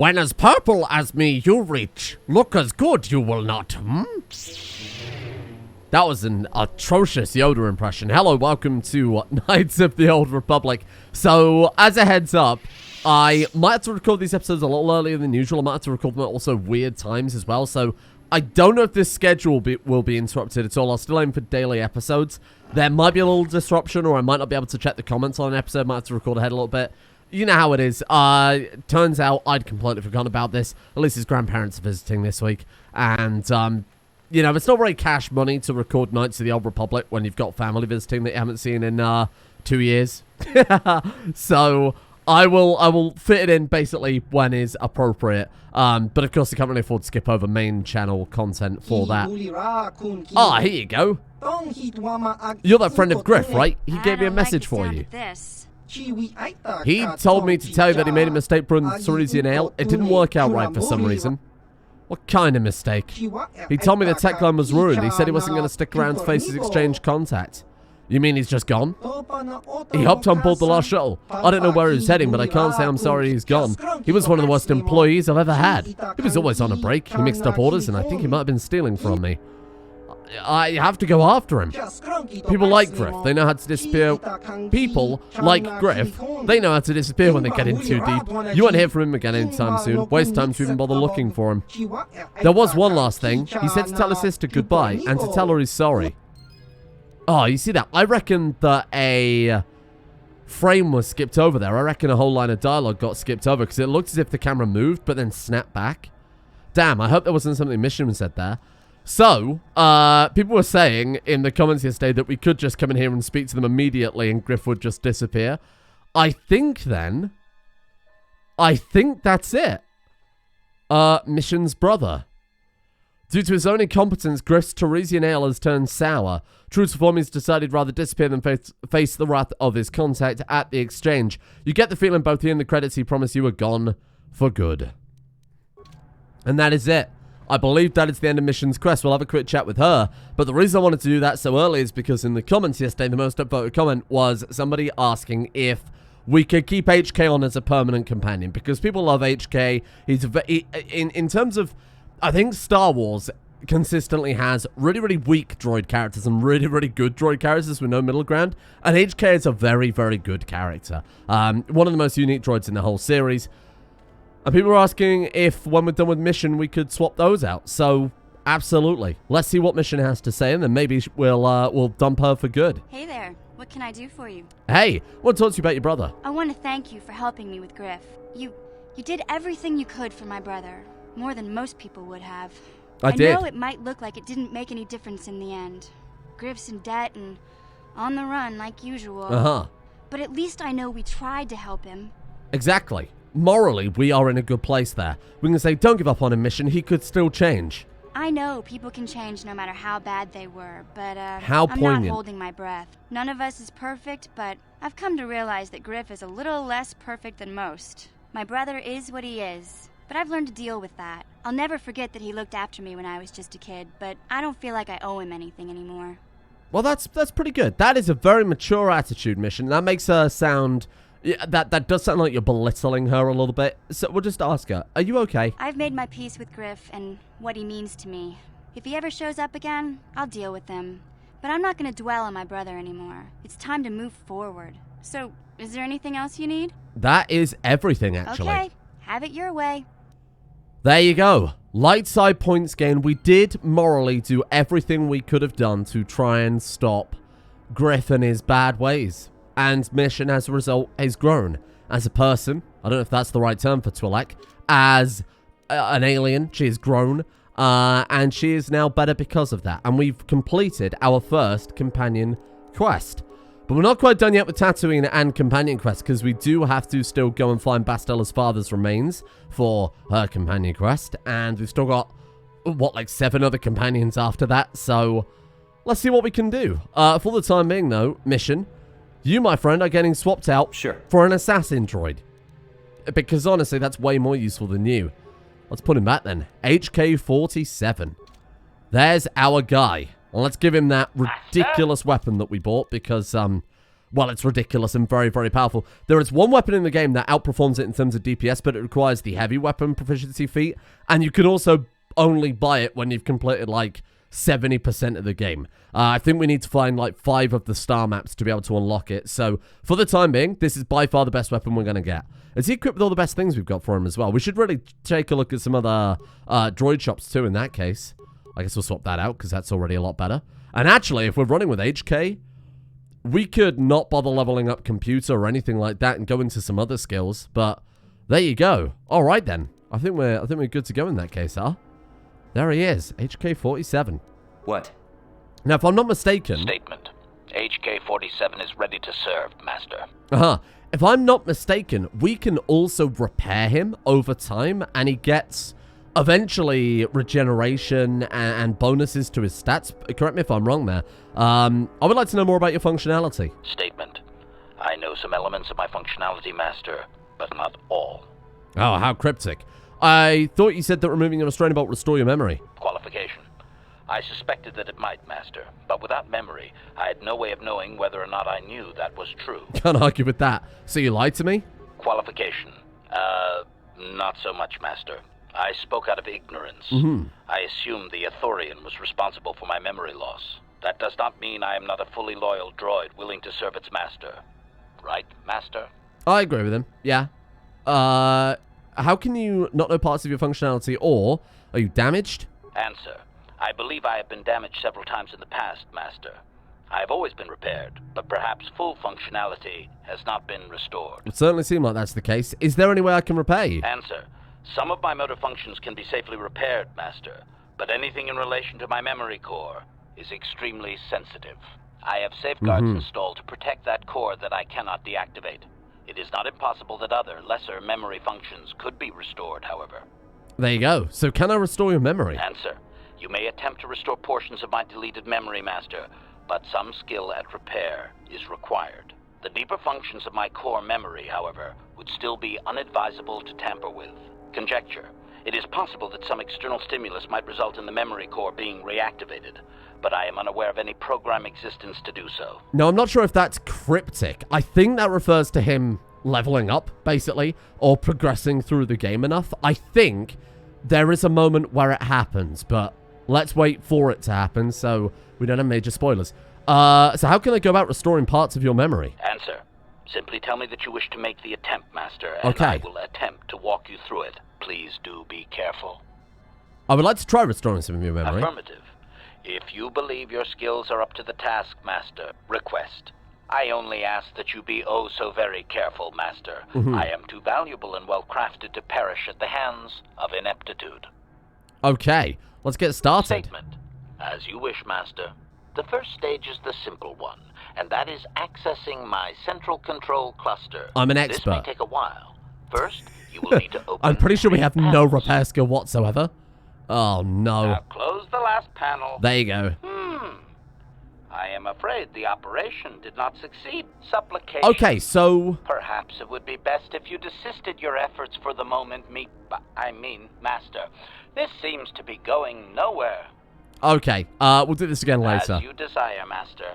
When as purple as me you reach, look as good you will not, That was an atrocious Yoda impression. Hello, welcome to Knights of the Old Republic. So, as a heads up, I might have to record these episodes a little earlier than usual. I might have to record them at also weird times as well. So, I don't know if this schedule will be interrupted at all. I'll still aim for daily episodes. There might be a little disruption, or I might not be able to check the comments on an episode. Might have to record ahead a little bit. You know how it is. Turns out I'd completely forgotten about this. At least his grandparents are visiting this week. And, you know, it's not very cash money to record Knights of the Old Republic when you've got family visiting that you haven't seen in 2 years. So I will fit it in basically when is appropriate. But of course I can't really afford to skip over main channel content for that. Ah, here you go. You're that friend of Griff, right? He gave me a message for you. He told me to tell you that he made a mistake brewing Cerisian ale. It didn't work out right for some reason. What kind of mistake? He told me the tech line was ruined. He said he wasn't going to stick around to face his exchange contact. You mean he's just gone? He hopped on board the last shuttle. I don't know where he was heading, but I can't say I'm sorry he's gone. He was one of the worst employees I've ever had. He was always on a break. He mixed up orders, and I think he might have been stealing from me. I have to go after him. People like Griff, they know how to disappear. People like Griff, they know how to disappear when they get in too deep. You won't hear from him again anytime soon. Waste time to even bother looking for him. There was one last thing. He said to tell his sister goodbye and to tell her he's sorry. Oh, you see that? I reckon that a frame was skipped over there. I reckon a whole line of dialogue got skipped over because it looked as if the camera moved but then snapped back. Damn, I hope there wasn't something Mission said there. So, people were saying in the comments yesterday that we could just come in here and speak to them immediately and Griff would just disappear. I think that's it. Mission's brother. Due to his own incompetence, Griff's Cerisian ale has turned sour. True to form, he's decided rather disappear than face the wrath of his contact at the exchange. You get the feeling both he and the credits he promised you were gone for good. And that is it. I believe that is the end of Mission's quest. We'll have a quick chat with her. But the reason I wanted to do that so early is because in the comments yesterday, the most upvoted comment was somebody asking if we could keep HK on as a permanent companion. Because people love HK. In terms of, I think Star Wars consistently has really, really weak droid characters and really, really good droid characters with no middle ground. And HK is a very, very good character. One of the most unique droids in the whole series. And people are asking if, when we're done with Mission, we could swap those out. So, absolutely. Let's see what Mission has to say, and then maybe we'll dump her for good. Hey there. What can I do for you? Hey, I want to talk to you about your brother. I want to thank you for helping me with Griff. You did everything you could for my brother. More than most people would have. I did. know it might look like it didn't make any difference in the end. Griff's in debt and on the run like usual. Uh-huh. But at least I know we tried to help him. Exactly. Morally, we are in a good place there. We can say, don't give up on him, Mission. He could still change. I know people can change no matter how bad they were, but how I'm poignant. not holding my breath. None of us is perfect, but I've come to realize that Griff is a little less perfect than most. My brother is what he is, but I've learned to deal with that. I'll never forget that he looked after me when I was just a kid, but I don't feel like I owe him anything anymore. Well, that's pretty good. That is a very mature attitude, Mission. That makes her sound... Yeah, that does sound like you're belittling her a little bit. So we'll just ask her, are you okay? I've made my peace with Griff and what he means to me. If he ever shows up again, I'll deal with him. But I'm not going to dwell on my brother anymore. It's time to move forward. So, is there anything else you need? That is everything, actually. Okay, have it your way. There you go. Light side points gain. We did morally do everything we could have done to try and stop Griff and his bad ways. And Mission, as a result, has grown. As a person, I don't know if that's the right term for Twi'lek. As an alien, she has grown. And she is now better because of that. And we've completed our first companion quest. But we're not quite done yet with Tatooine and companion quest, because we do have to still go and find Bastella's father's remains for her companion quest. And we've still got, what, like 7 other companions after that. So, let's see what we can do. For the time being, though, Mission... You, my friend, are getting swapped out for an assassin droid. Because, honestly, that's way more useful than you. Let's put him back, then. HK-47. There's our guy. Well, let's give him that ridiculous weapon that we bought, because well, it's ridiculous and very, very powerful. There is one weapon in the game that outperforms it in terms of DPS, but it requires the heavy weapon proficiency feat, and you can also only buy it when you've completed, like, 70% of the game. I think we need to find, like, 5 of the star maps to be able to unlock it, so for the time being, this is by far the best weapon we're going to get. Is he equipped with all the best things we've got for him as well? We should really take a look at some other droid shops, too, in that case. I guess we'll swap that out, because that's already a lot better. And actually, if we're running with HK... we could not bother leveling up computer or anything like that and go into some other skills, but there you go. All right then. I think we're good to go in that case, huh? There he is, HK-47. What? Now, if I'm not mistaken... Statement. HK-47 is ready to serve, Master. If I'm not mistaken, we can also repair him over time, and he gets eventually regeneration and bonuses to his stats. Correct me if I'm wrong there. I would like to know more about your functionality. Statement. I know some elements of my functionality, Master, but not all. Oh, how cryptic. I thought you said that removing the restraining bolt restore your memory. Qualification. I suspected that it might, Master, but without memory, I had no way of knowing whether or not I knew that was true. Can't argue with that. So you lied to me? Qualification. Not so much, Master. I spoke out of ignorance. I assumed the Ithorian was responsible for my memory loss. That does not mean I am not a fully loyal droid willing to serve its master. Right, Master? I agree with him, yeah. How can you not know parts of your functionality, or are you damaged? Answer. I believe I have been damaged several times in the past, Master. I have always been repaired, but perhaps full functionality has not been restored. It certainly seems like that's the case. Is there any way I can repair you? Answer. Some of my motor functions can be safely repaired, Master, but anything in relation to my memory core is extremely sensitive. I have safeguards installed to protect that core that I cannot deactivate. It is not impossible that other, lesser memory functions could be restored, however. There you go. So can I restore your memory? Answer. You may attempt to restore portions of my deleted memory, Master, but some skill at repair is required. The deeper functions of my core memory, however, would still be unadvisable to tamper with. Conjecture. It is possible that some external stimulus might result in the memory core being reactivated, but I am unaware of any program existence to do so. No, I'm not sure if that's cryptic. I think that refers to him leveling up, basically, or progressing through the game enough. I think there is a moment where it happens, but let's wait for it to happen so we don't have major spoilers. So how can I go about restoring parts of your memory? Answer. Simply tell me that you wish to make the attempt, Master, and I will attempt to walk you through it. Please do be careful. I would like to try restoring some of your memory. Affirmative. If you believe your skills are up to the task, Master, request. I only ask that you be oh so very careful, Master. I am too valuable and well-crafted to perish at the hands of ineptitude. Okay, let's get started. Statement. As you wish, Master. The first stage is the simple one, and that is accessing my central control cluster. I'm an expert. This may take a while. First, you will need to open... I'm pretty sure we have no repair skill whatsoever. Oh, no. Now close the last panel. There you go. I am afraid the operation did not succeed. Supplication. Okay, so... Perhaps it would be best if you desisted your efforts for the moment, Master. This seems to be going nowhere. Okay, we'll do this again later. As you desire, Master.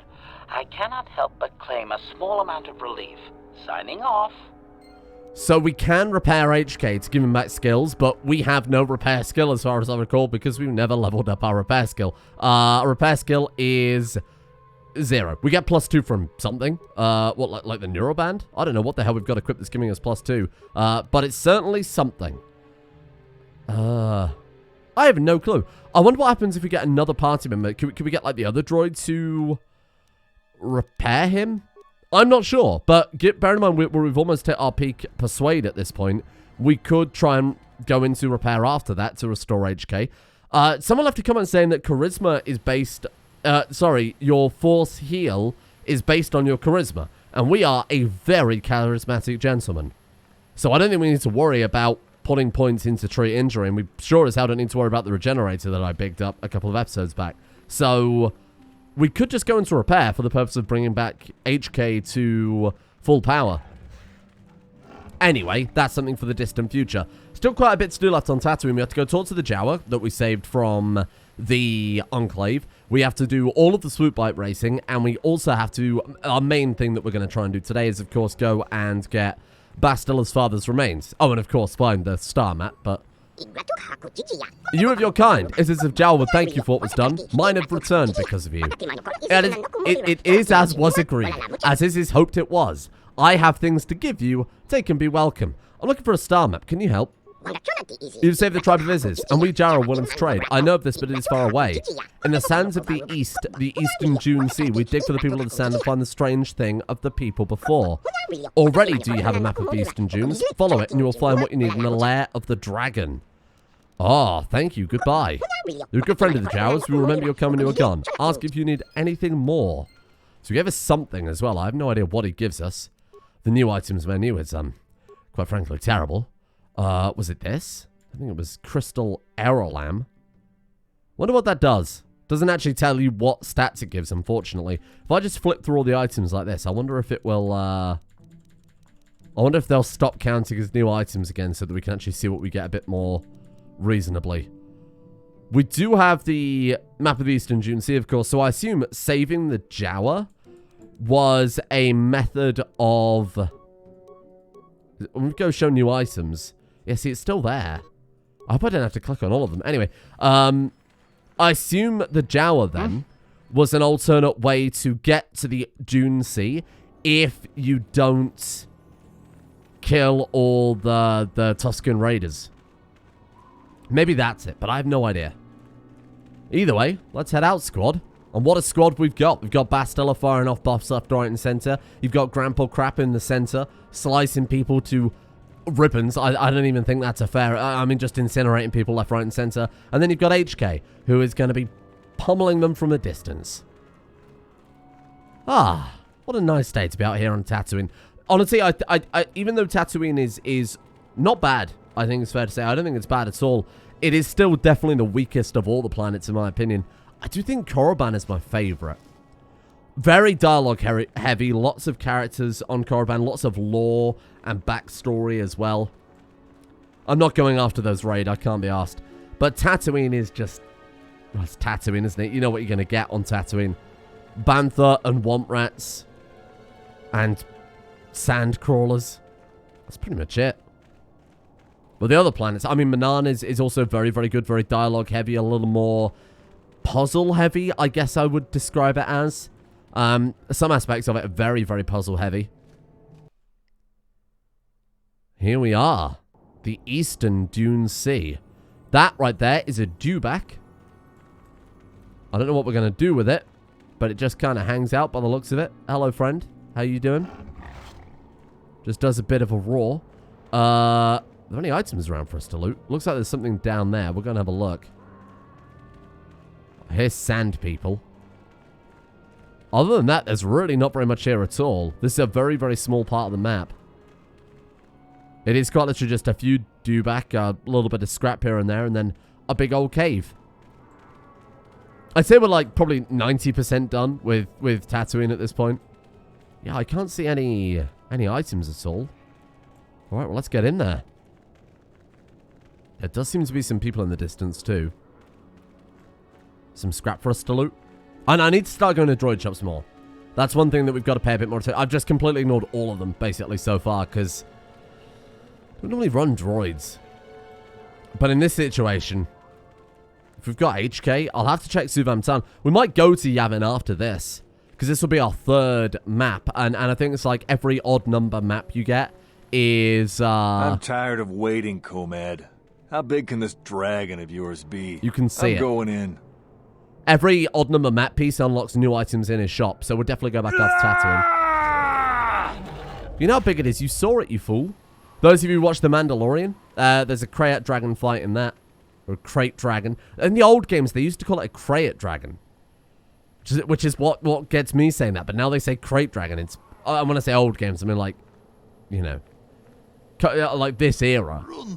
I cannot help but claim a small amount of relief. Signing off. So we can repair HK to give him back skills, but we have no repair skill as far as I recall because we've never leveled up our repair skill. Our repair skill is 0. We get +2 from something. What, like the neuroband? I don't know what the hell we've got equipped that's giving us +2. But it's certainly something. I have no clue. I wonder what happens if we get another party member. Could we get, like, the other droid to repair him? I'm not sure, but bear in mind, we've almost hit our peak persuade at this point. We could try and go into repair after that to restore HK. Someone left a comment saying that charisma is based... your force heal is based on your charisma. And we are a very charismatic gentleman. So I don't think we need to worry about putting points into treat injury, and we sure as hell don't need to worry about the regenerator that I picked up a couple of episodes back. So we could just go into repair for the purpose of bringing back HK to full power. Anyway, that's something for the distant future. Still quite a bit to do left on Tatooine. We have to go talk to the Jawa that we saved from the Enclave. We have to do all of the swoop bike racing, and we also have to... Our main thing that we're going to try and do today is, of course, go and get Bastilla's father's remains. Oh, and of course, find the star map, but... You of your kind, it is as if Jawa would thank you for what was done. Mine have returned because of you. It is as was agreed, as is hoped it was. I have things to give you, take and be welcome. I'm looking for a star map, can you help? You've saved the tribe of Isis, and we Jawa are willing to trade. I know of this, but it is far away. In the sands of the east, the eastern Dune Sea, we dig for the people of the sand and find the strange thing of the people before. Already do you have a map of the eastern dunes? Follow it, and you will find what you need in the lair of the dragon. Oh, thank you, goodbye. You're a good friend of the Jawas. We will remember your coming to a gun. Ask if you need anything more. So he gave us something as well. I have no idea what he gives us. The new items menu is, quite frankly, terrible. Was it this? I think it was Crystal Aerolam. Wonder what that does. Doesn't actually tell you what stats it gives, unfortunately. If I just flip through all the items like this, I wonder if it will, I wonder if they'll stop counting as new items again so that we can actually see what we get a bit more reasonably. We do have the map of the Eastern Dune Sea, of course, so I assume saving the Jawa was a method of... When we go show new items... Yeah, see, it's still there. I hope I don't have to click on all of them. Anyway, I assume the Jawa, then, was an alternate way to get to the Dune Sea if you don't kill all the Tusken Raiders. Maybe that's it, but I have no idea. Either way, let's head out, squad. And what a squad we've got. We've got Bastilla firing off buffs left, right, and center. You've got Grandpa Crap in the center, slicing people to... ribbons. I don't even think that's a fair... I mean, just incinerating people left, right, and center. And then you've got HK, who is going to be pummeling them from a distance. Ah, what a nice day to be out here on Tatooine. Honestly, I even though Tatooine is not bad, I think it's fair to say. I don't think it's bad at all. It is still definitely the weakest of all the planets, in my opinion. I do think Korriban is my favorite. Very dialogue heavy, lots of characters on Korriban, lots of lore and backstory as well. I'm not going after those raid, I can't be asked. But Tatooine is just... Well, it's Tatooine, isn't it? You know what you're going to get on Tatooine. Bantha and Womp Rats. And sand crawlers. That's pretty much it. But the other planets, I mean, Manaan is also very, very good, very dialogue heavy, a little more puzzle heavy, I guess I would describe it as. Some aspects of it are very, very puzzle heavy. Here we are. The Eastern Dune Sea. That right there is a dewback. I don't know what we're going to do with it, but it just kind of hangs out by the looks of it. Hello, friend. How you doing? Just does a bit of a roar. Are there any items around for us to loot? Looks like there's something down there. We're going to have a look. Here's sand people. Other than that, there's really not very much here at all. This is a very, very small part of the map. It is quite literally just a few dewback, a little bit of scrap here and there, and then a big old cave. I'd say we're like probably 90% done with Tatooine at this point. Yeah, I can't see any items at all. Alright, well, let's get in there. There does seem to be some people in the distance, too. Some scrap for us to loot. And I need to start going to droid shops more. That's one thing that we've got to pay a bit more attention. I've just completely ignored all of them, basically, so far, because we normally run droids. But in this situation, if we've got HK, I'll have to check Suvam Town. We might go to Yavin after this, because this will be our third map. And I think it's like every odd number map you get is... I'm tired of waiting, Comad. How big can this dragon of yours be? You can see I'm going in. Every odd number map piece unlocks new items in his shop, so we'll definitely go back after Tatooine. You know how big it is? You saw it, you fool. Those of you who watch The Mandalorian, there's a Krayt dragon fight in that. Or a Krayt dragon. In the old games, they used to call it a Krayt dragon. Which is what gets me saying that, but now they say Krayt dragon. It's, when I say old games, I mean like, you know, like this era. Was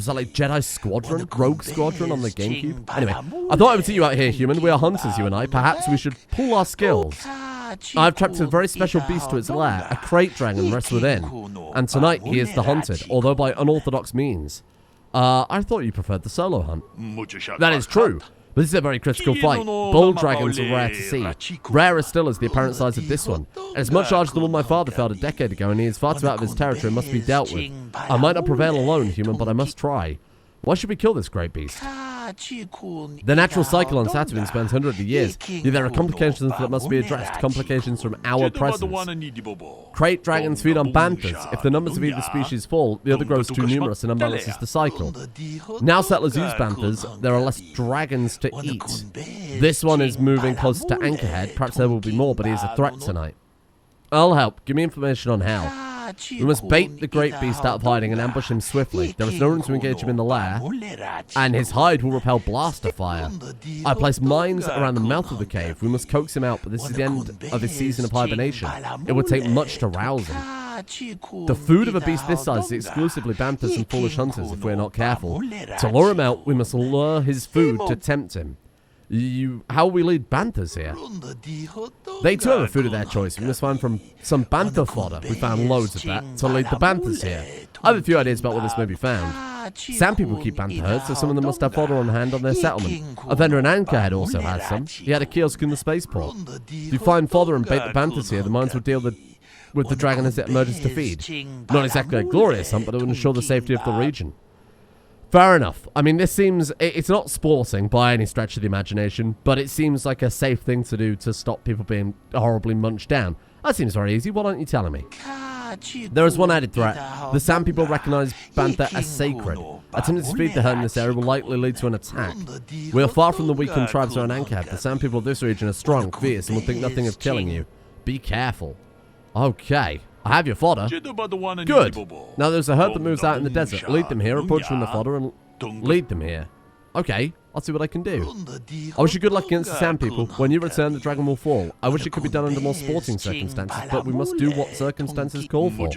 that like Jedi Squadron? Rogue Squadron on the GameCube? Anyway, I thought I would see you out here, human. We are hunters, you and I. Perhaps we should pool our skills. I've trapped a very special beast to its lair. A crate dragon rests within. And tonight he is the hunted, although by unorthodox means. I thought you preferred the solo hunt. That is true. But this is a very critical fight. Bull dragons are rare to see. Rarer still is the apparent size of this one. And it's much larger than one my father felled a decade ago, and he is far too out of his territory and must be dealt with. I might not prevail alone, human, but I must try. Why should we kill this great beast? The natural cycle on Saturn spans hundreds of years, yet there are complications that must be addressed, complications from our presence. Crate dragons feed on banthas. If the numbers of either species fall, the other grows too numerous and unbalances the cycle. Now settlers use banthas, there are less dragons to eat. This one is moving closer to Anchorhead. Perhaps there will be more, but he is a threat tonight. I'll help. Give me information on how. We must bait the great beast out of hiding and ambush him swiftly. There is no room to engage him in the lair, and his hide will repel blaster fire. I place mines around the mouth of the cave. We must coax him out, but this is the end of his season of hibernation. It would take much to rouse him. The food of a beast this size is exclusively banthas and foolish hunters if we're not careful. To lure him out, we must lure his food to tempt him. How will we lead banthas here? They too have a food of their choice. We must find from some bantha fodder. We found loads of that to lead the banthas here. I have a few ideas about where this may be found. Some people keep bantha herds, so some of them must have fodder on hand on their settlement. A vendor in Anchorhead also has some. He had a kiosk in the spaceport. If you find fodder and bait the banthas here, the mines will deal with the dragon as it emerges to feed. Not exactly a glorious hunt, but it will ensure the safety of the region. Fair enough. I mean, this seems... It's not sporting by any stretch of the imagination, but it seems like a safe thing to do to stop people being horribly munched down. That seems very easy. Why aren't you telling me? There is one added threat. The Sand people recognize bantha as sacred. Attempting to feed the herd in this area will likely lead to an attack. We are far from the weakened tribes around Anchorhead. The Sand people of this region are strong, fierce, and will think nothing of killing you. Be careful. Okay. I have your fodder. Good. Now there's a herd that moves out in the desert. Lead them here, approach from the fodder, and lead them here. Okay, I'll see what I can do. I wish you good luck against the Sand people. When you return, the dragon will fall. I wish it could be done under more sporting circumstances, but we must do what circumstances call for.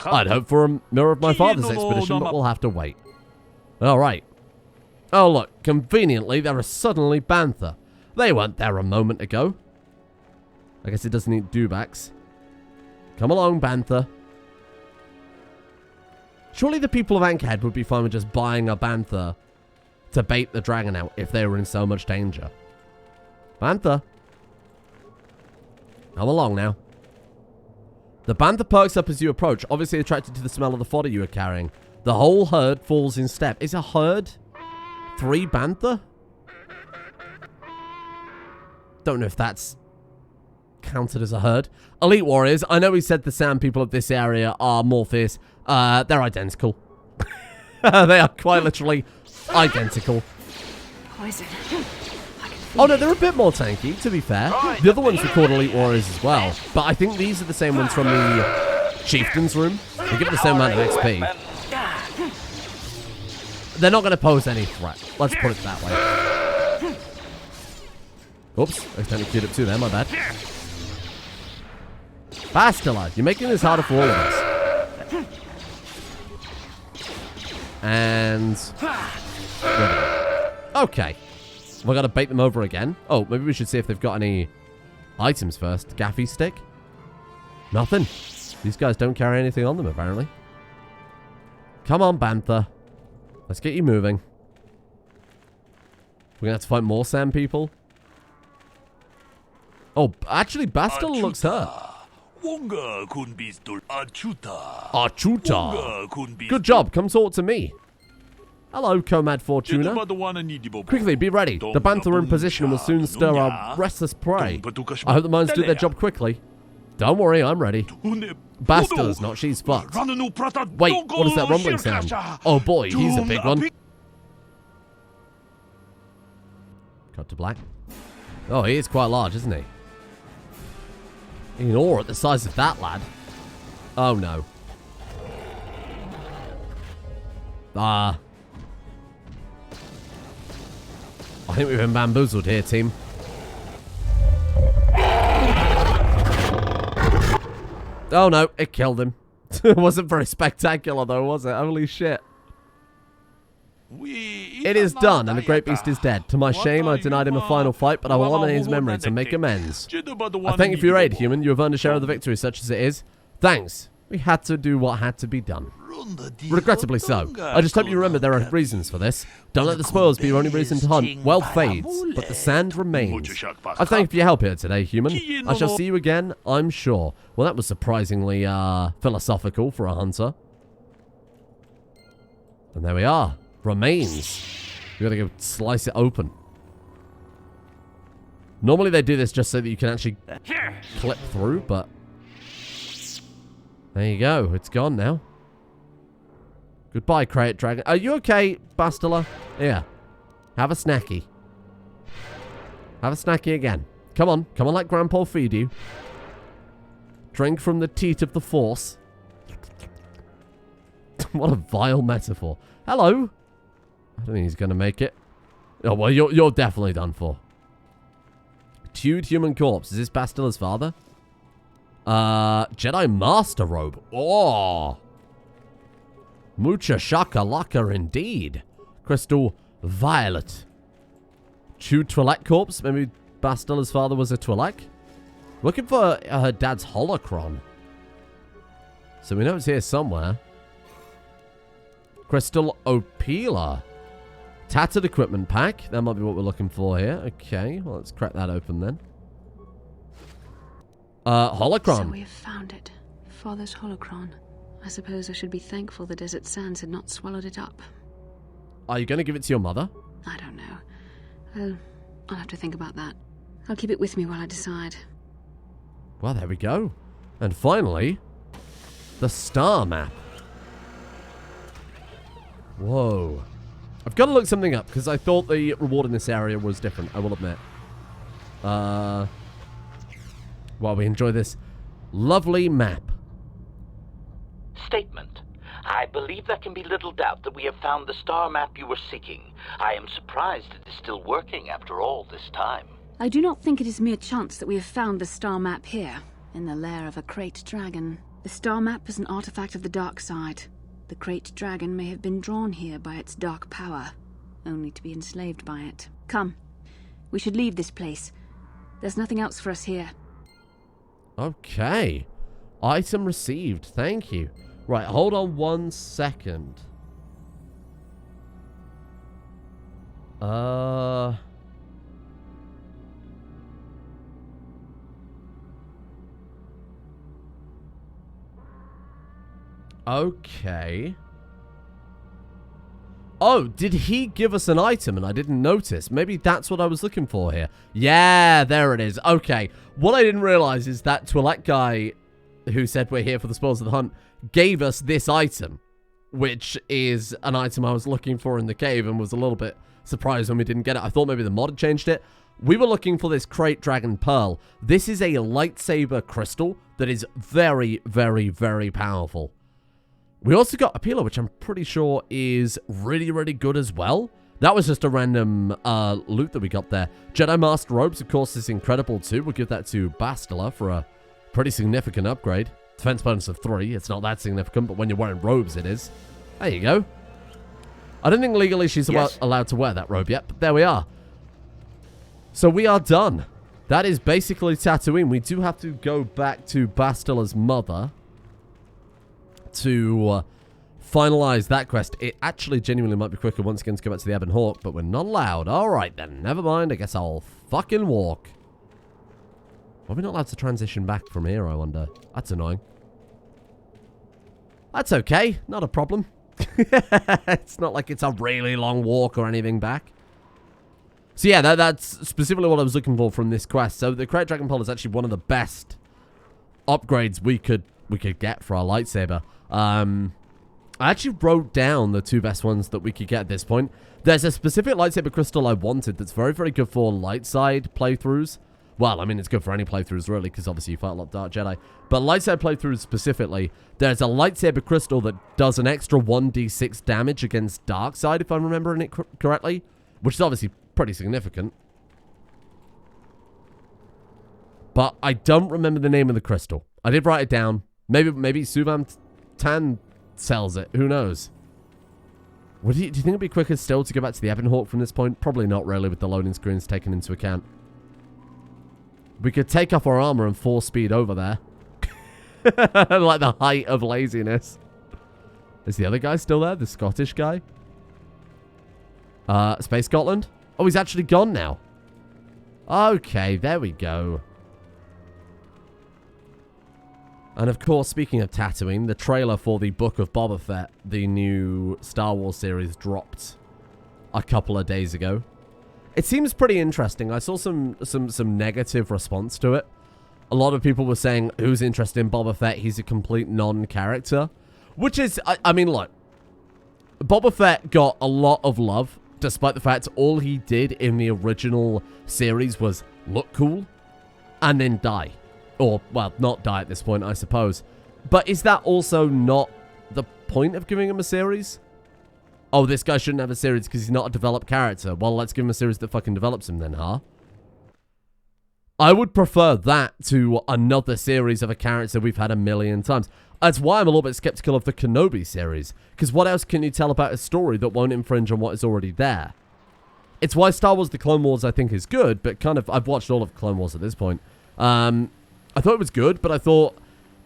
I'd hope for a mirror of my father's expedition, but we'll have to wait. Alright. Oh look, conveniently there are suddenly bantha. They weren't there a moment ago. I guess it doesn't eat dewbacks. Come along, bantha. Surely the people of Anchorhead would be fine with just buying a bantha to bait the dragon out if they were in so much danger. Bantha. Come along now. The bantha perks up as you approach, obviously attracted to the smell of the fodder you are carrying. The whole herd falls in step. Is a herd 3 bantha? Don't know if that's counted as a herd. Elite warriors. I know we said the Sand people of this area are more fierce. They're identical. They are quite literally identical. Poison. Oh no, they're a bit more tanky, to be fair. The other ones were called elite warriors as well. But I think these are the same ones from the chieftain's room. They give it the same amount of XP. They're not going to pose any threat. Let's put it that way. Oops, accidentally queued up 2 there, my bad. Bastila, you're making this harder for all of us. And... okay. We've got to bait them over again. Oh, maybe we should see if they've got any items first. Gaffy stick? Nothing. These guys don't carry anything on them, apparently. Come on, bantha. Let's get you moving. We're going to have to fight more Sand people. Oh, actually, Bastila looks hurt. Achuta. Good job. Come talk to me. Hello, Comad Fortuna. Quickly, be ready. The bantha are in position and will soon stir our restless prey. I hope the mines do their job quickly. Don't worry, I'm ready. Bastila's not. She's fucked. Wait, what is that rumbling sound? Oh boy, he's a big one. Cut to black. Oh, he is quite large, isn't he? In awe at the size of that lad. Oh no. I think we've been bamboozled here, team. Oh no, it killed him. It wasn't very spectacular though, was it? Holy shit. It is done, and the great beast is dead. To my shame, I denied him a final fight, but I will honor his memory to make amends. I thank you for your aid, human. You have earned a share of the victory, such as it is. Thanks. We had to do what had to be done. Regrettably so. I just hope you remember there are reasons for this. Don't let the spoils be your only reason to hunt. Wealth fades, but the sand remains. I thank you for your help here today, human. I shall see you again, I'm sure. Well, that was surprisingly philosophical for a hunter. And there we are. Remains. We gotta go slice it open. Normally they do this just so that you can actually clip through, but there you go. It's gone now. Goodbye, Crate Dragon. Are you okay, Bastila? Yeah. Have a snacky. Have a snacky again. Come on. Come on, let Grandpa feed you. Drink from the teat of the Force. What a vile metaphor. Hello. I don't think he's going to make it. Oh, well, you're definitely done for. Tued human corpse. Is this Bastila's father? Jedi Master Robe. Oh. Mucha shakalaka indeed. Crystal Violet. Chewed Twi'lek corpse. Maybe Bastila's father was a Twi'lek. Looking for her dad's holocron. So we know it's here somewhere. Crystal Opila. Tattered equipment pack. That might be what we're looking for here. Okay, well, let's crack that open then. Holocron. So we have found it. Father's holocron. I suppose I should be thankful the desert sands had not swallowed it up. Are you going to give it to your mother? I don't know. I'll have to think about that. I'll keep it with me while I decide. Well, there we go. And finally, the star map. Whoa. I've got to look something up, because I thought the reward in this area was different, I will admit. While we enjoy this lovely map. Statement. I believe there can be little doubt that we have found the star map you were seeking. I am surprised it is still working after all this time. I do not think it is mere chance that we have found the star map here, in the lair of a Krayt dragon. The star map is an artifact of the dark side. The Krayt dragon may have been drawn here by its dark power, only to be enslaved by it. Come, we should leave this place. There's nothing else for us here. Okay. Item received. Thank you. Right, hold on 1 second. Okay. Oh, did he give us an item and I didn't notice? Maybe that's what I was looking for here. Yeah, there it is. Okay. What I didn't realize is that Twi'lek guy who said we're here for the spoils of the hunt gave us this item, which is an item I was looking for in the cave and was a little bit surprised when we didn't get it. I thought maybe the mod had changed it. We were looking for this Krayt Dragon Pearl. This is a lightsaber crystal that is very, very, very powerful. We also got a pillar, which I'm pretty sure is really, really good as well. That was just a random loot that we got there. Jedi Master Robes, of course, is incredible too. We'll give that to Bastila for a pretty significant upgrade. Defense bonus of 3. It's not that significant, but when you're wearing robes, it is. There you go. I don't think legally she's allowed to wear that robe yet, but there we are. So we are done. That is basically Tatooine. We do have to go back to Bastila's mother to finalize that quest. It actually genuinely might be quicker once again to go back to the Ebon Hawk, but we're not allowed. Alright then, never mind. I guess I'll fucking walk. Why are we not allowed to transition back from here, I wonder? That's annoying. That's okay. Not a problem. It's not like it's a really long walk or anything back. So yeah, that's specifically what I was looking for from this quest. So the Krayt Dragon Pearl is actually one of the best upgrades we could get for our lightsaber. I actually wrote down the 2 best ones that we could get at this point. There's a specific lightsaber crystal I wanted that's very, very good for light side playthroughs. Well, I mean, it's good for any playthroughs, really, because obviously you fight a lot of Dark Jedi. But lightsaber playthroughs specifically, there's a lightsaber crystal that does an extra 1d6 damage against Dark Side, if I'm remembering it correctly, which is obviously pretty significant. But I don't remember the name of the crystal. I did write it down. Maybe Suvam Tan sells it. Who knows? Do you think it'd be quicker still to go back to the Ebonhawk from this point? Probably not really, with the loading screens taken into account. We could take off our armor and 4-speed over there. Like the height of laziness. Is the other guy still there? The Scottish guy? Space Scotland? Oh, he's actually gone now. Okay, there we go. And of course, speaking of Tatooine, the trailer for the Book of Boba Fett, the new Star Wars series, dropped a couple of days ago. It seems pretty interesting. I saw some negative response to it. A lot of people were saying, who's interested in Boba Fett? He's a complete non-character. Which is, I mean, look. Boba Fett got a lot of love, despite the fact all he did in the original series was look cool and then die. Or, well, not die at this point, I suppose. But is that also not the point of giving him a series? Oh, this guy shouldn't have a series because he's not a developed character. Well, let's give him a series that fucking develops him then, huh? I would prefer that to another series of a character we've had a million times. That's why I'm a little bit skeptical of the Kenobi series. Because what else can you tell about a story that won't infringe on what is already there? It's why Star Wars The Clone Wars, I think, is good. But kind of, I've watched all of Clone Wars at this point. I thought it was good, but I thought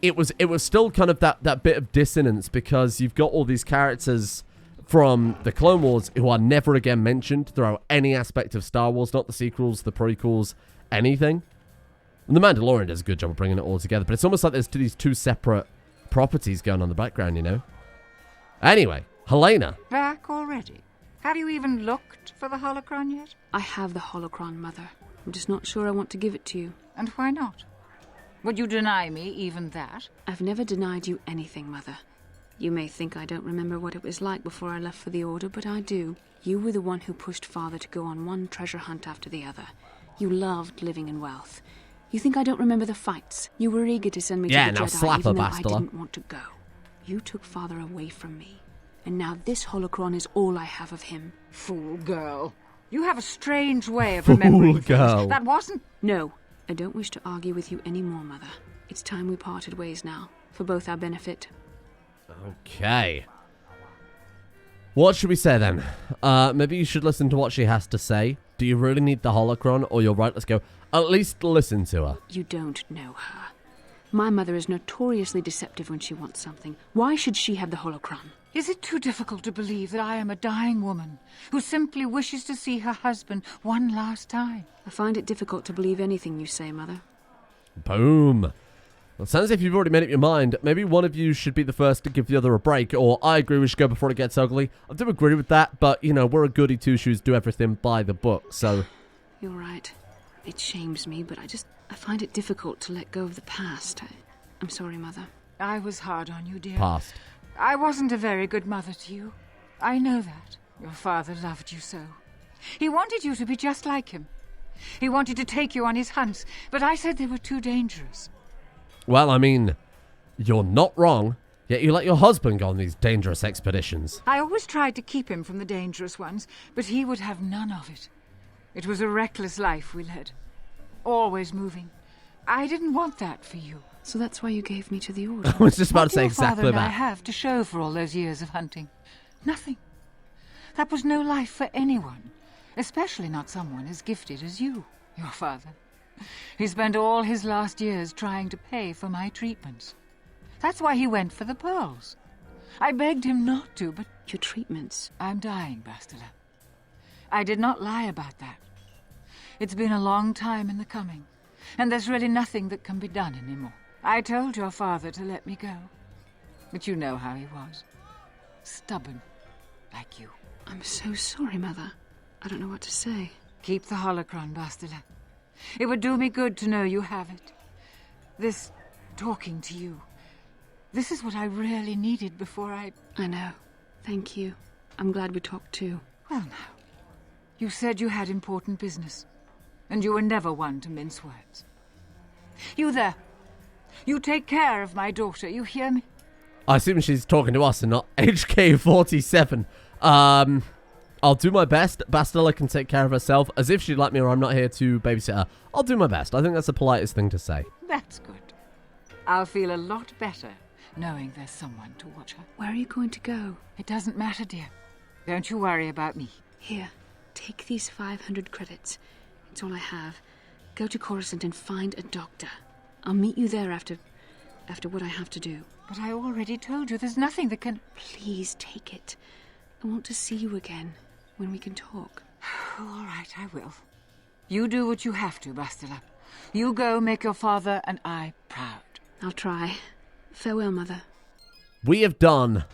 it was still kind of that bit of dissonance because you've got all these characters from the Clone Wars who are never again mentioned throughout any aspect of Star Wars, not the sequels, the prequels, anything. And The Mandalorian does a good job of bringing it all together, but it's almost like there's these two separate properties going on in the background, you know? Anyway, Helena. Back already? Have you even looked for the holocron yet? I have the holocron, Mother. I'm just not sure I want to give it to you. And why not? Would you deny me even that? I've never denied you anything, Mother. You may think I don't remember what it was like before I left for the Order, but I do. You were the one who pushed Father to go on one treasure hunt after the other. You loved living in wealth. You think I don't remember the fights? You were eager to send me to the Jedi, slap even her, though Bastila. I didn't want to go. You took Father away from me, and now this holocron is all I have of him. Fool girl. You have a strange way of remembering things. Girl. That wasn't... No, I don't wish to argue with you anymore, Mother. It's time we parted ways now, for both our benefit. Okay. What should we say then? Maybe you should listen to what she has to say. Do you really need the holocron? Or you're right, let's go. At least listen to her. You don't know her. My mother is notoriously deceptive when she wants something. Why should she have the holocron? Is it too difficult to believe that I am a dying woman who simply wishes to see her husband one last time? I find it difficult to believe anything you say, Mother. Boom. Well, it sounds as if you've already made up your mind. Maybe one of you should be the first to give the other a break, or I agree we should go before it gets ugly. I do agree with that, but, you know, we're a goody two-shoes, do everything by the book, so... You're right. It shames me, but I find it difficult to let go of the past. I'm sorry, Mother. I was hard on you, dear. Past. I wasn't a very good mother to you. I know that. Your father loved you so. He wanted you to be just like him. He wanted to take you on his hunts, but I said they were too dangerous. Well, I mean, you're not wrong, yet you let your husband go on these dangerous expeditions. I always tried to keep him from the dangerous ones, but he would have none of it. It was a reckless life we led. Always moving. I didn't want that for you. So that's why you gave me to the Order. I was just about What to say do your father exactly and I that. have to show for all those years of hunting? Nothing. That was no life for anyone, especially not someone as gifted as you, your father. He spent all his last years trying to pay for my treatments. That's why he went for the pearls. I begged him not to, but... Your treatments. I'm dying, Bastila. I did not lie about that. It's been a long time in the coming, and there's really nothing that can be done anymore. I told your father to let me go, but you know how he was. Stubborn, like you. I'm so sorry, Mother. I don't know what to say. Keep the holocron, Bastila. It would do me good to know you have it. This talking to you, this is what I really needed before I know. Thank you. I'm glad we talked too. Well now, you said you had important business, and you were never one to mince words. You there. You take care of my daughter, you hear me? I assume she's talking to us and not HK47. I'll do my best. Bastila can take care of herself, as if she'd like me or I'm not here to babysit her. I'll do my best. I think that's the politest thing to say. That's good. I'll feel a lot better knowing there's someone to watch her. Where are you going to go? It doesn't matter, dear. Don't you worry about me. Here, take these 500 credits. It's all I have. Go to Coruscant and find a doctor. I'll meet you there after what I have to do. But I already told you there's nothing that can... Please take it. I want to see you again, when we can talk. All right, I will. You do what you have to, Bastila. You go make your father and I proud. I'll try. Farewell, Mother. We have done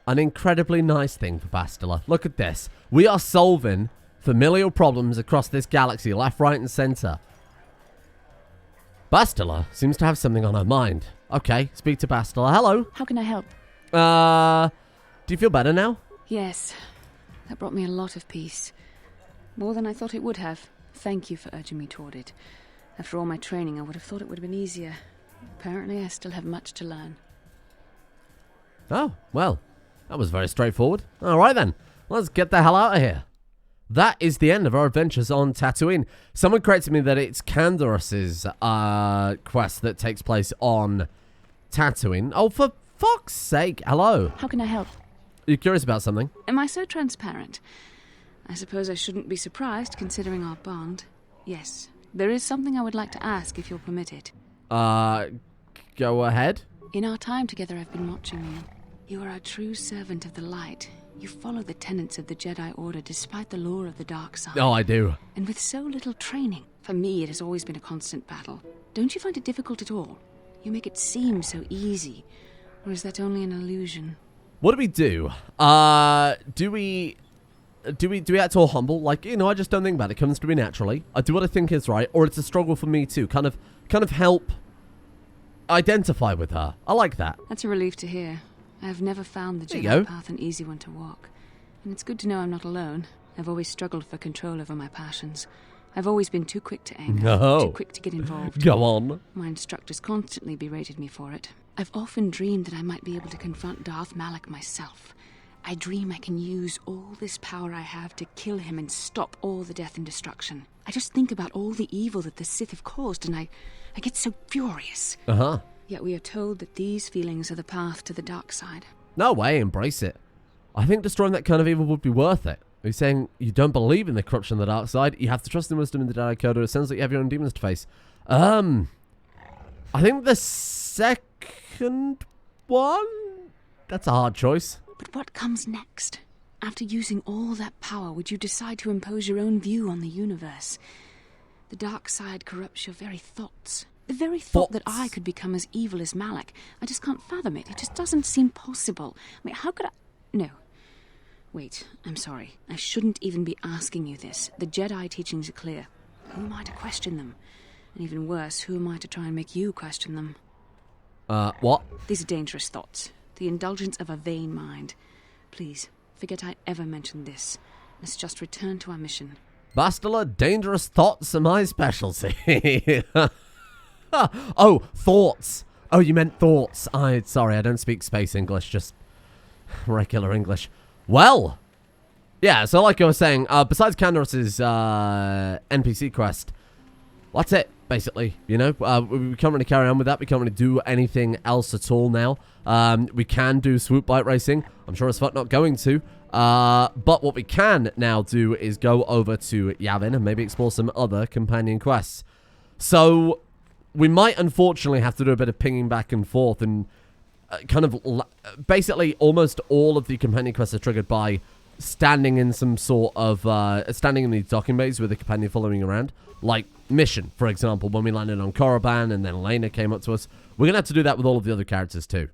an incredibly nice thing for Bastila. Look at this. We are solving familial problems across this galaxy, left, right, and center. Bastila seems to have something on her mind. Okay, speak to Bastila. Hello. How can I help? Do you feel better now? Yes. That brought me a lot of peace. More than I thought it would have. Thank you for urging me toward it. After all my training, I would have thought it would have been easier. Apparently, I still have much to learn. Oh, well, that was very straightforward. All right, then. Let's get the hell out of here. That is the end of our adventures on Tatooine. Someone corrected me that it's Candorus's quest that takes place on Tatooine. Oh, for fuck's sake. Hello. How can I help? Are you curious about something? Am I so transparent? I suppose I shouldn't be surprised, considering our bond. Yes, there is something I would like to ask, if you'll permit it. Go ahead. In our time together, I've been watching you. You are a true servant of the light. You follow the tenets of the Jedi Order despite the lure of the dark side. Oh, I do. And with so little training. For me, it has always been a constant battle. Don't you find it difficult at all? You make it seem so easy. Or is that only an illusion? What do we do? Do we act all humble? Like, I just don't think about it. It comes to me naturally. I do what I think is right, or it's a struggle for me too. Kind of help identify with her. I like that. That's a relief to hear. I have never found the There you Jedi go. path an easy one to walk. And it's good to know I'm not alone. I've always struggled for control over my passions. I've always been too quick to anger, No. too quick to get involved. Go on. My instructors constantly berated me for it. I've often dreamed that I might be able to confront Darth Malak myself. I dream I can use all this power I have to kill him and stop all the death and destruction. I just think about all the evil that the Sith have caused, and I get so furious. Uh-huh. Yet we are told that these feelings are the path to the dark side. No way, embrace it. I think destroying that kind of evil would be worth it. Are you saying you don't believe in the corruption of the dark side? You have to trust in wisdom in the Jedi Code, or it sounds like you have your own demons to face. I think the second one? That's a hard choice. But what comes next? After using all that power, would you decide to impose your own view on the universe? The dark side corrupts your very thoughts. The very thought that I could become as evil as Malak. I just can't fathom it. It just doesn't seem possible. I mean, how could I... No. Wait, I'm sorry. I shouldn't even be asking you this. The Jedi teachings are clear. Who am I to question them? And even worse, who am I to try and make you question them? What? These are dangerous thoughts. The indulgence of a vain mind. Please, forget I ever mentioned this. Let's just return to our mission. Bastila, dangerous thoughts are my specialty. Oh, thoughts. Oh, you meant thoughts. Sorry, I don't speak space English, just regular English. Well, yeah, so like I was saying, besides Candorus's NPC quest, that's it, basically, we can't really carry on with that. We can't really do anything else at all now. We can do swoop bike racing. I'm sure as fuck not going to. But what we can now do is go over to Yavin and maybe explore some other companion quests. So we might unfortunately have to do a bit of pinging back and forth, and basically almost all of the companion quests are triggered by standing in some sort of standing in these docking bays with a companion following around, like Mission, for example, when we landed on Korriban and then Elena came up to us. We're gonna have to do that with all of the other characters too.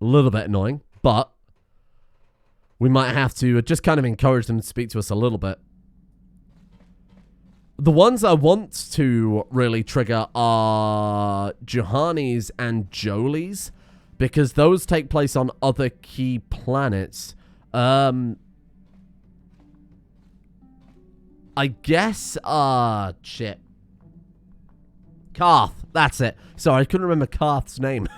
A little bit annoying, but we might have to just kind of encourage them to speak to us a little bit. The ones I want to really trigger are Juhani's and Jolie's, because those take place on other key planets. I guess, shit. Karth, that's it. Sorry, I couldn't remember Karth's name.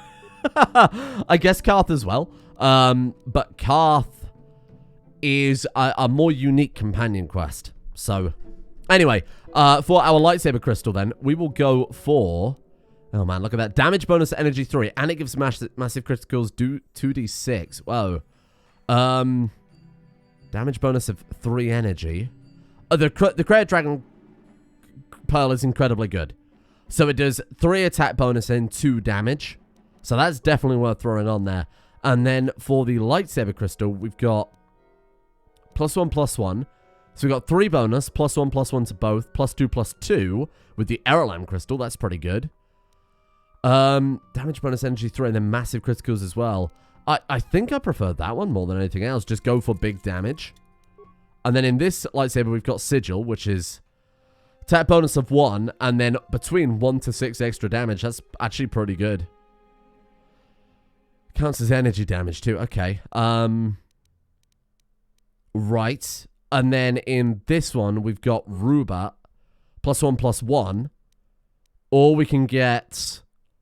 I guess Karth as well. But Karth is a more unique companion quest. So, anyway, for our lightsaber crystal then, we will go for... Oh man, look at that. Damage bonus energy 3, and it gives massive criticals 2d6. Whoa. Damage bonus of 3 energy. The Created Dragon Pearl is incredibly good. So it does 3 attack bonus and 2 damage. So that's definitely worth throwing on there. And then for the lightsaber crystal, we've got +1/+1. So we've got 3 bonus, +1/+1 to both, +2/+2 with the Eralam crystal. That's pretty good. Damage bonus energy 3 and then massive criticals as well. I think I prefer that one more than anything else. Just go for big damage. And then in this lightsaber, we've got Sigil, which is attack bonus of 1, and then between 1 to 6 extra damage. That's actually pretty good. Counts as energy damage too. Okay. Right. And then in this one, we've got Rubat, +1/+1. Or we can get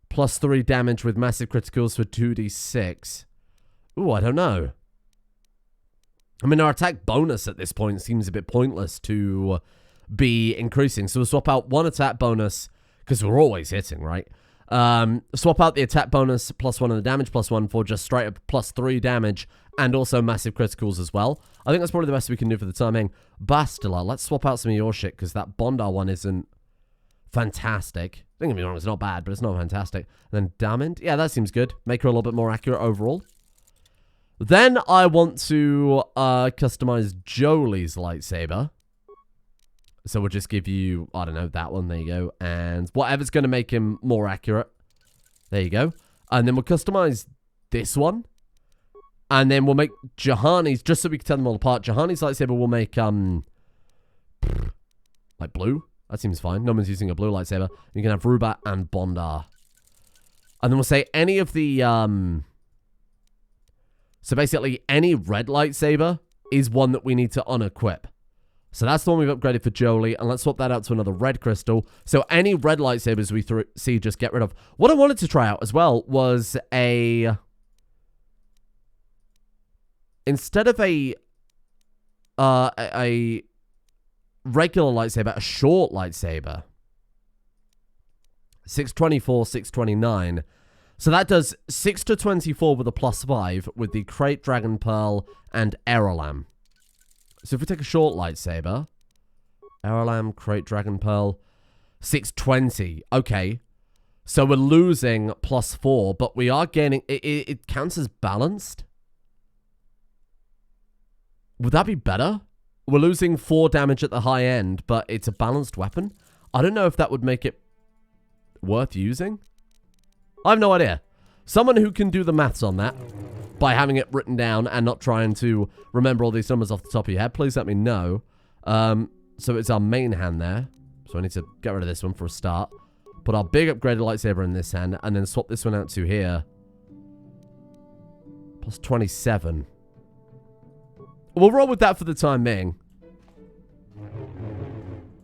+3 damage with massive criticals for 2d6. Ooh, I don't know. I mean, our attack bonus at this point seems a bit pointless to be increasing. So we'll swap out 1 attack bonus, because we're always hitting, right? Swap out the attack bonus +1 and the damage +1 for just straight up +3 damage and also massive criticals as well. I think that's probably the best we can do for the time being. Bastila, let's swap out some of your shit because that Bondar one isn't fantastic. Don't get me wrong, it's not bad, but it's not fantastic. And then Damond, yeah, that seems good. Make her a little bit more accurate overall. Then I want to customize Jolie's lightsaber. So we'll just give you, I don't know, that one. There you go. And whatever's going to make him more accurate. There you go. And then we'll customize this one. And then we'll make Juhani's, just so we can tell them all apart. Juhani's lightsaber will make, like blue. That seems fine. No one's using a blue lightsaber. You can have Rubat and Bondar. And then we'll say any of the, so basically any red lightsaber is one that we need to unequip. So that's the one we've upgraded for Jolie, and let's swap that out to another red crystal. So any red lightsabers we see, just get rid of. What I wanted to try out as well was instead of a regular lightsaber, a short lightsaber. 624, 629. So that does 6 to 24 with a +5 with the Krayt Dragon Pearl and Eralam. So if we take a short lightsaber, Eralam, Krayt Dragon Pearl, 620. Okay. So we're losing +4, but we are gaining... It counts as balanced? Would that be better? We're losing 4 damage at the high end, but it's a balanced weapon? I don't know if that would make it worth using. I have no idea. Someone who can do the maths on that by having it written down and not trying to remember all these numbers off the top of your head, please let me know. So it's our main hand there. So I need to get rid of this one for a start. Put our big upgraded lightsaber in this hand and then swap this one out to here. +27. We'll roll with that for the time being.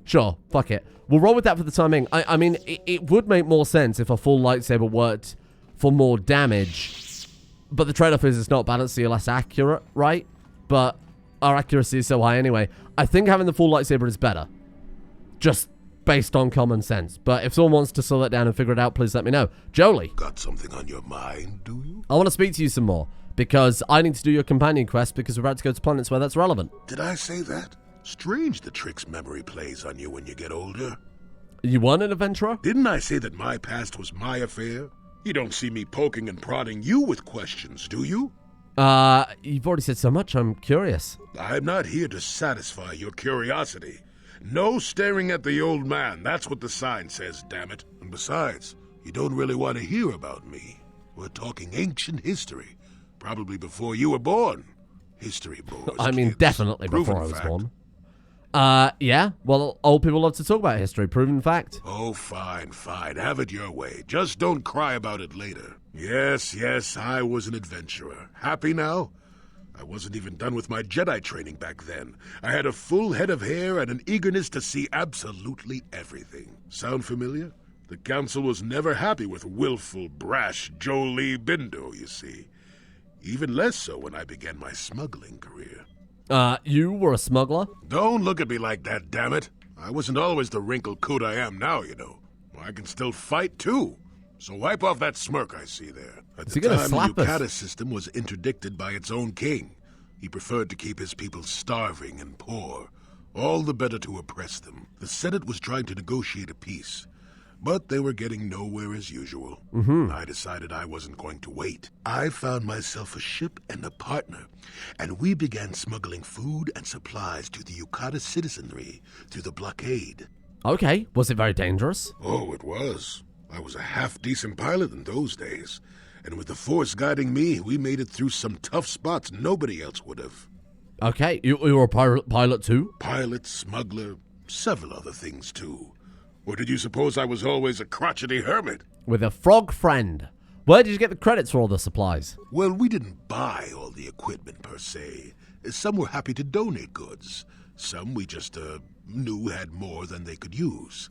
Sure, fuck it. We'll roll with that for the time being. I mean, it would make more sense if a full lightsaber worked for more damage. But the trade-off is it's not balanced, so you're less accurate, right? But our accuracy is so high anyway. I think having the full lightsaber is better. Just based on common sense. But if someone wants to slow that down and figure it out, please let me know. Jolie. Got something on your mind, do you? I want to speak to you some more. Because I need to do your companion quest because we're about to go to planets where that's relevant. Did I say that? Strange the tricks memory plays on you when you get older. You weren't an adventurer? Didn't I say that my past was my affair? You don't see me poking and prodding you with questions, do you? You've already said so much, I'm curious. I'm not here to satisfy your curiosity. No staring at the old man, that's what the sign says, damn it. And besides, you don't really want to hear about me. We're talking ancient history. Probably before you were born. History bores I mean, kids. Definitely before I was born. Yeah. Well, old people love to talk about history. Proven fact. Oh, fine, fine. Have it your way. Just don't cry about it later. Yes, I was an adventurer. Happy now? I wasn't even done with my Jedi training back then. I had a full head of hair and an eagerness to see absolutely everything. Sound familiar? The Council was never happy with willful, brash Jolie Bindo, you see. Even less so when I began my smuggling career. You were a smuggler? Don't look at me like that, damn it. I wasn't always the wrinkled coot I am now, you know. I can still fight, too. So wipe off that smirk I see there. At the time, the Yukata system was interdicted by its own king. He preferred to keep his people starving and poor, all the better to oppress them. The Senate was trying to negotiate a peace, but they were getting nowhere as usual. I decided I wasn't going to wait. I found myself a ship and a partner, and we began smuggling food and supplies to the Yukata citizenry through the blockade. Okay, was it very dangerous? Oh, it was. I was a half-decent pilot in those days, and with the Force guiding me, we made it through some tough spots nobody else would have. Okay, you were a pilot too? Pilot, smuggler, several other things too. Or did you suppose I was always a crotchety hermit? With a frog friend. Where did you get the credits for all the supplies? Well, we didn't buy all the equipment per se. Some were happy to donate goods. Some we just knew had more than they could use.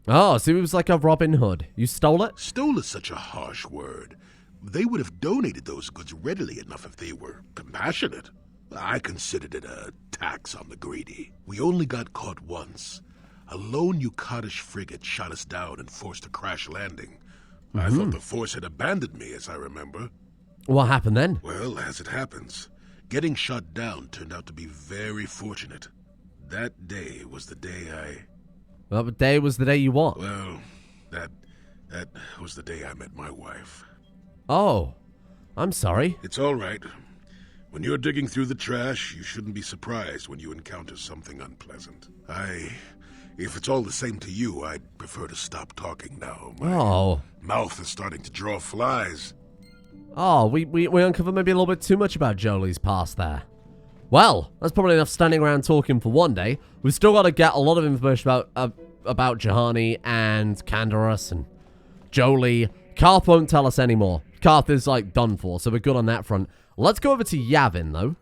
Oh, so it was like a Robin Hood. You stole it? Stole is such a harsh word. They would have donated those goods readily enough if they were compassionate. I considered it a tax on the greedy. We only got caught once. A lone Yukatish frigate shot us down and forced a crash landing. I thought the Force had abandoned me, as I remember. What happened then? Well, as it happens, getting shot down turned out to be very fortunate. That day was the day What day was the day you what? Well, that was the day I met my wife. Oh, I'm sorry. It's all right. When you're digging through the trash, you shouldn't be surprised when you encounter something unpleasant. If it's all the same to you, I'd prefer to stop talking now. My mouth is starting to draw flies. Oh, we uncovered maybe a little bit too much about Jolie's past there. Well, that's probably enough standing around talking for one day. We've still got to get a lot of information about Jahani and Canderous and Jolie. Karth won't tell us anymore. Karth is, like, done for, so we're good on that front. Let's go over to Yavin, though.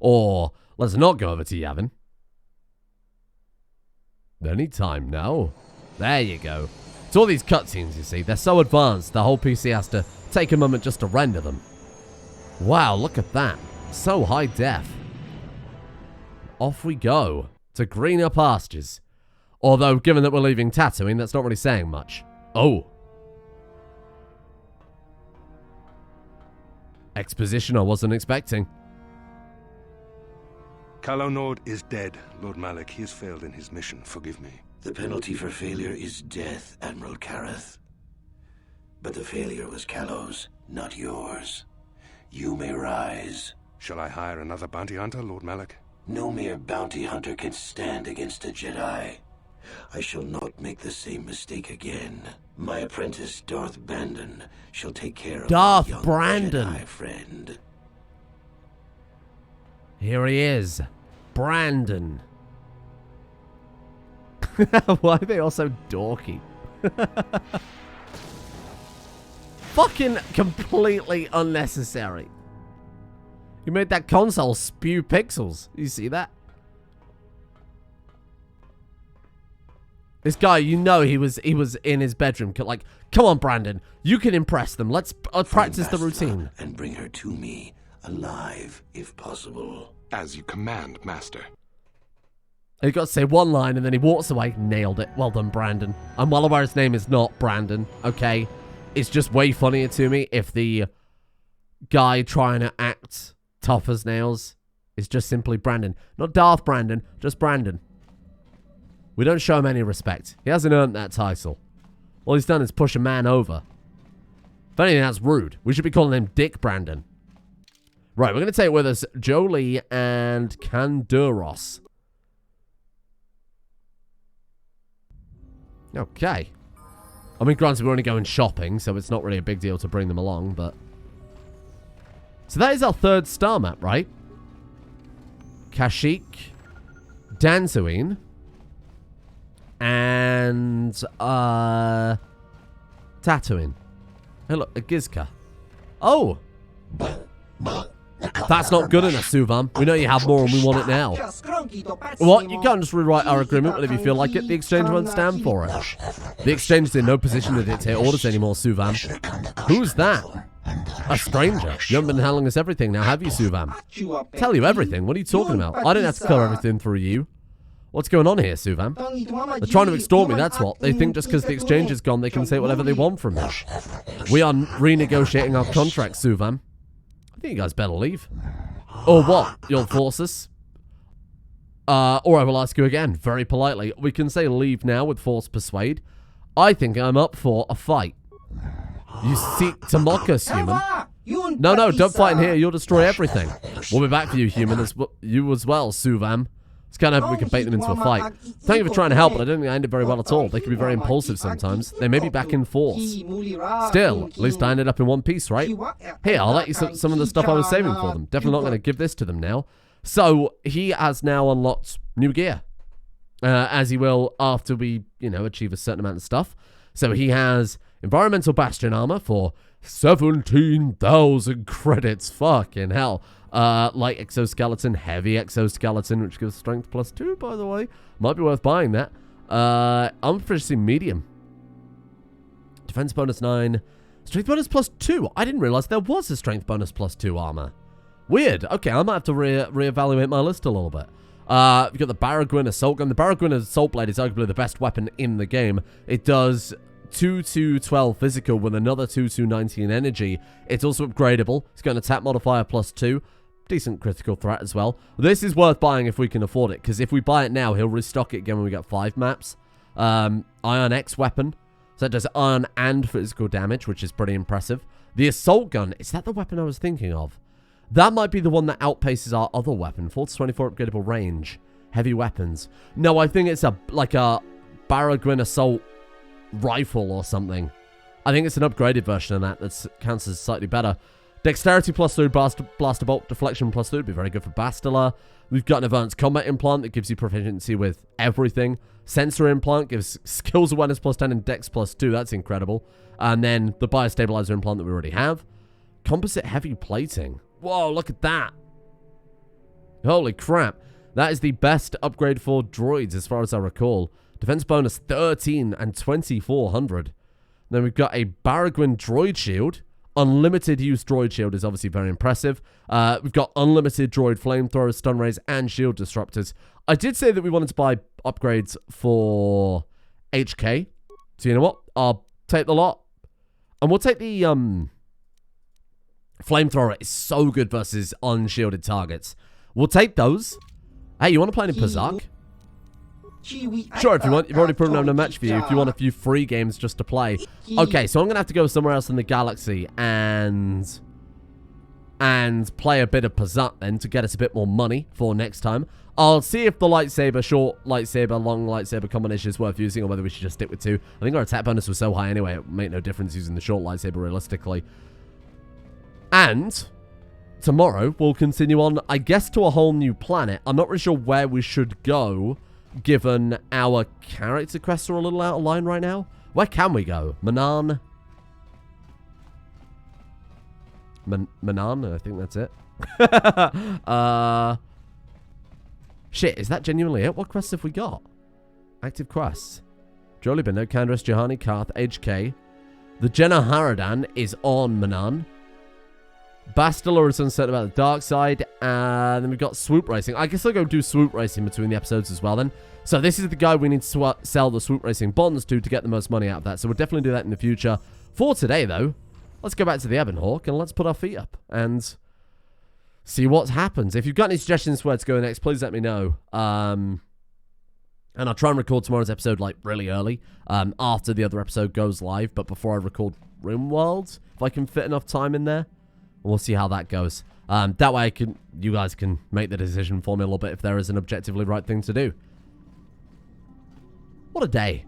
Or, let's not go over to Yavin. Anytime now. There you go. It's all these cutscenes, you see. They're so advanced, the whole PC has to take a moment just to render them. Wow, look at that. So high def. Off we go to greener pastures. Although, given that we're leaving Tatooine, that's not really saying much. Oh. Exposition I wasn't expecting. Calo Nord is dead, Lord Malak. He has failed in his mission. Forgive me. The penalty for failure is death, Admiral Kareth. But the failure was Calo's, not yours. You may rise. Shall I hire another bounty hunter, Lord Malak? No mere bounty hunter can stand against a Jedi. I shall not make the same mistake again. My apprentice, Darth Brandon, shall take care of Darth my young Brandon. Jedi friend. Here he is. Brandon. Why are they all so dorky? Fucking completely unnecessary. You made that console spew pixels. You see that? This guy, you know he was in his bedroom. Like, come on, Brandon. You can impress them. Let's practice the routine. And bring her to me, alive, if possible. As you command, Master. He got to say one line and then he walks away. Nailed it. Well done, Brandon. I'm well aware his name is not Brandon, okay? It's just way funnier to me if the guy trying to act tough as nails is just simply Brandon. Not Darth Brandon, just Brandon. We don't show him any respect. He hasn't earned that title. All he's done is push a man over. If anything, that's rude. We should be calling him Dick Brandon. Right, we're going to take with us Jolie and Canderous. Okay. I mean, granted, we're only going shopping, so it's not really a big deal to bring them along, but... So that is our third star map, right? Kashyyyk, Dantooine, and, Tatooine. Hey, look, a Gizka. Oh! That's not good enough, Suvam. We know you have more and we want it now. What? You can't just rewrite our agreement whenever you feel like it. The exchange won't stand for it. The exchange is in no position to dictate orders anymore, Suvam. Who's that? A stranger. You haven't been telling us everything now, have you, Suvam? Tell you everything? What are you talking about? I didn't have to clear everything through you. What's going on here, Suvan? They're trying to extort me, that's what. They think just because the exchange is gone, they can say whatever they want from me. We are renegotiating our contract, Suvan. I think you guys better leave. Or what? You'll force us? Or I will ask you again, very politely. We can say leave now with force persuade. I think I'm up for a fight. You seek to mock us, human. No, don't fight in here. You'll destroy everything. We'll be back for you, human. You as well, Suvam. It's kind of we can bait them into a fight. Thank you for trying to help, but I don't think I ended very well at all. They can be very impulsive sometimes. They may be back in force. Still, at least I ended up in one piece, right? Here, I'll let you some of the stuff I was saving for them. Definitely not going to give this to them now. So, he has now unlocked new gear. As he will after we, achieve a certain amount of stuff. So, he has environmental bastion armor for 17,000 credits. Fucking hell. Light exoskeleton, heavy exoskeleton, which gives strength +2, by the way. Might be worth buying that. Armor proficiency medium. Defense bonus 9. Strength bonus +2. I didn't realize there was a strength bonus +2 armor. Weird. Okay, I might have to reevaluate my list a little bit. We've got the Baragwin Assault Gun. The Baragwin Assault Blade is arguably the best weapon in the game. It does 2-12 physical with another 2-19 energy. It's also upgradable. It's got an attack modifier +2. Decent critical threat as well. This is worth buying if we can afford it, because if we buy it now, he'll restock it again when we get 5 maps. Iron X weapon. So it does iron and physical damage, which is pretty impressive. The Assault Gun. Is that the weapon I was thinking of? That might be the one that outpaces our other weapon. 4-24 upgradable range. Heavy weapons. No, I think it's like a Baragwin Assault rifle or something. I think it's an upgraded version of that counts as slightly better. Dexterity +3, blaster bolt, deflection +3 would be very good for Bastila. We've got an advanced combat implant that gives you proficiency with everything. Sensor implant gives skills awareness +10 and dex +2. That's incredible. And then the biostabilizer implant that we already have. Composite heavy plating. Whoa, look at that. Holy crap. That is the best upgrade for droids as far as I recall. Defense bonus 13 and 2400. Then we've got a Baragwin droid shield. Unlimited use droid shield is obviously very impressive. We've got unlimited droid flamethrowers, stun rays, and shield disruptors. I did say that we wanted to buy upgrades for HK. So you know what? I'll take the lot. And we'll take the flamethrower. It's so good versus unshielded targets. We'll take those. Hey, you want to play in Pazak? Sure, if you want. You've already proven I'm no match for you. If you want a few free games just to play. Okay, so I'm going to have to go somewhere else in the galaxy and play a bit of Pazak then to get us a bit more money for next time. I'll see if the lightsaber, short lightsaber, long lightsaber combination is worth using or whether we should just stick with 2. I think our attack bonus was so high anyway, it made no difference using the short lightsaber realistically. And tomorrow we'll continue on, I guess, to a whole new planet. I'm not really sure where we should go, given our character quests are a little out of line right now. Where can we go? Manan? Manan? I think that's it. Shit, is that genuinely it? What quests have we got? Active quests. Jolie Bindo, Candace, Johani, Karth, HK. The Jenna Haradan is on Manan. Bastila is uncertain about the dark side. And then we've got swoop racing. I guess I'll go do swoop racing between the episodes as well then. So this is the guy we need to sell the swoop racing bonds to get the most money out of that. So we'll definitely do that in the future. For today though, let's go back to the Ebon Hawk and let's put our feet up and see what happens. If you've got any suggestions for where to go next, please let me know. And I'll try and record tomorrow's episode like really early, after the other episode goes live, but before I record RimWorld, if I can fit enough time in there. We'll see how that goes. That way you guys can make the decision for me a little bit if there is an objectively right thing to do. What a day.